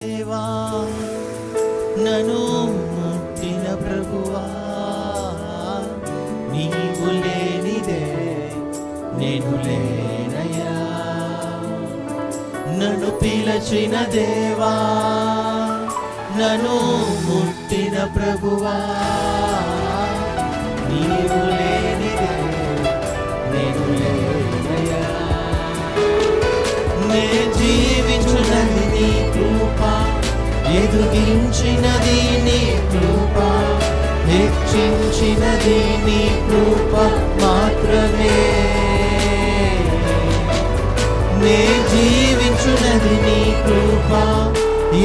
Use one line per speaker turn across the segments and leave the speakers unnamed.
దేవా నన్ను ముట్టిన ప్రభువా, నీవు లేనిదే నేను లేనయ్యా. నన్ను పిలచిన దేవా, నన్ను ముట్టిన ప్రభువా, నీవు లేనిదే నేను లేనయ్యా. నే జీవించున్నది నీ కృప, ఎదిగించినది నీ కృప, హెచ్చించినది నీ కృప మాత్రమే. నే జీవించున్నది నీ కృప,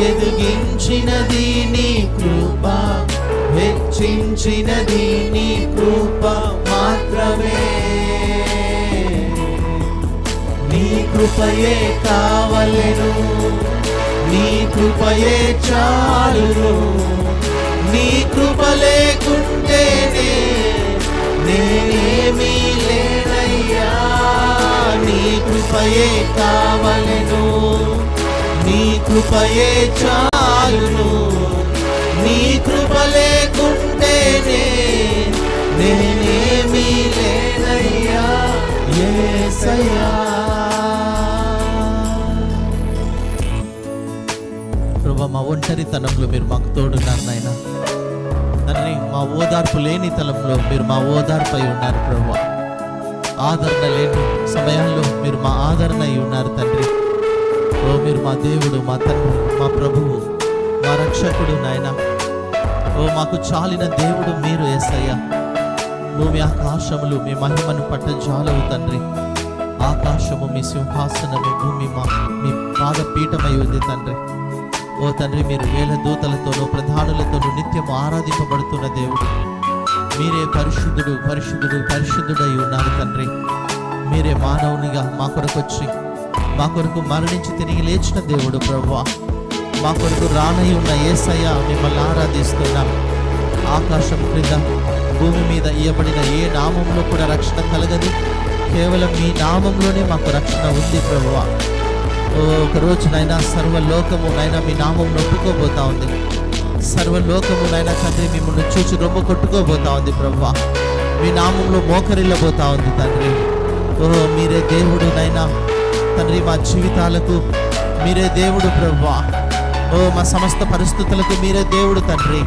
ఎదిగించినది నీ కృప, హెచ్చించినది నీ కృప మాత్రమే. నీ కృపయే కావలెను, నీ కృపయే చాలును. నీ కృప లేకుంటేనే నేనేమీ లేనయ్యా. నీ కృపయే కావలెను, నీ కృపయే చాలును. నీ కృప లేకుంటేనే నేనేమీ లేనయ్యా యేసయ్యా. ప్రభా, మా ఒంటరితనంలో మీరు మాకు తోడున్నారు నాయన. తండ్రి, మా ఓదార్పు లేని తలంలో మీరు మా ఓదార్పై ఉన్నారు ప్రభా. ఆదరణ లేని సమయాల్లో మీరు మా ఆదరణ అయి ఉన్నారు తండ్రి. ఓ, మీరు మా దేవుడు, మా తండ్రి, మా ప్రభువు, మా రక్షకుడు నాయన. ఓ, మాకు చాలిన దేవుడు మీరు యేసయ్యా. భూమి ఆకాశములు మీ మహిమను పట్టజాలవు తండ్రి. ఆకాశము మీ సింహాసనము, భూమి మీ పాదపీఠమై ఉంది తండ్రి. ఓ తండ్రి, మీరు వేల దూతలతోనూ ప్రధానులతోనూ నిత్యము ఆరాధింపబడుతున్న దేవుడు. మీరే పరిశుద్ధుడు, పరిశుద్ధుడు, పరిశుద్ధుడై ఉన్నారు తండ్రి. మీరే మానవునిగా మా కొరకు వచ్చి మా కొరకు మరణించి తిరిగి లేచిన దేవుడు ప్రభువా. మా కొరకు రానై ఉన్న యేసయ్య మిమ్మల్ని ఆరాధిస్తున్నాం. ఆకాశం క్రింద భూమి మీద ఇయ్యబడిన ఏ నామంలో కూడా రక్షణ కలగదు. కేవలం మీ నామంలోనే మాకు రక్షణ ఉంది ప్రభువా. ఒకరోజు నైనా సర్వలోకము నైనా మీ నామం నొప్పుకోబోతా ఉంది. సర్వలోకము నైనా తండ్రి మిమ్మల్ని చూచి రొమ్ము కొట్టుకోబోతా ఉంది ప్రభువా. మీ నామంలో మోకరిల్లబోతా ఉంది తండ్రి. మీరే దేవుడు నైనా తండ్రి. మా జీవితాలకు మీరే దేవుడు ప్రభువా. మా సమస్త పరిస్థితులకు మీరే దేవుడు తండ్రి.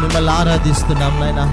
మిమ్మల్ని ఆరాధిస్తున్నాం నాయనా.